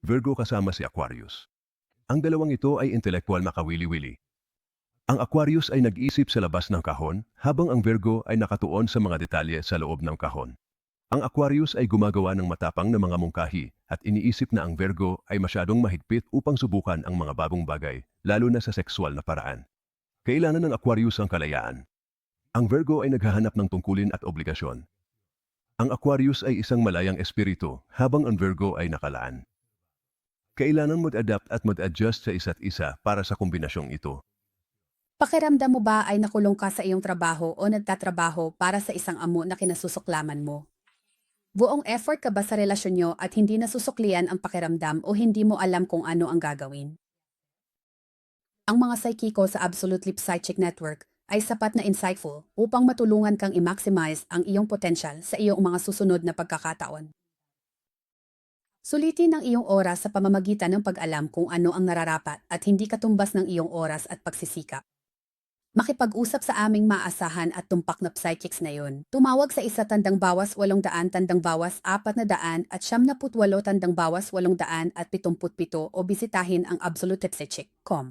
Virgo kasama si Aquarius. Ang dalawang ito ay intelektual makawili-wili. Ang Aquarius ay nag-iisip sa labas ng kahon, habang ang Virgo ay nakatuon sa mga detalye sa loob ng kahon. Ang Aquarius ay gumagawa ng matapang na mga mungkahi at iniisip na ang Virgo ay masyadong mahigpit upang subukan ang mga bagong bagay, lalo na sa sexual na paraan. Kailangan ng Aquarius ang kalayaan. Ang Virgo ay naghahanap ng tungkulin at obligasyon. Ang Aquarius ay isang malayang espiritu, habang ang Virgo ay nakalaan. Kailangan mag-adapt at mag-adjust sa isa't isa para sa kombinasyong ito. Pakiramdam mo ba ay nakulong ka sa iyong trabaho o nagtatrabaho para sa isang amo na kinasusuklaman mo? Buong effort ka ba sa relasyon nyo at hindi nasusuklian ang pakiramdam o hindi mo alam kung ano ang gagawin? Ang mga psychico sa Absolute Lip Psychic Network ay sapat na insightful upang matulungan kang i-maximize ang iyong potential sa iyong mga susunod na pagkakataon. Sulitin ang iyong oras sa pamamagitan ng pag-alam kung ano ang nararapat at hindi katumbas ng iyong oras at pagsisikap. Makipag-usap sa aming maasahan at tumpak na psychics na yon. Tumawag sa 1-800-400 at 78-877 o bisitahin ang absolutepsychic.com.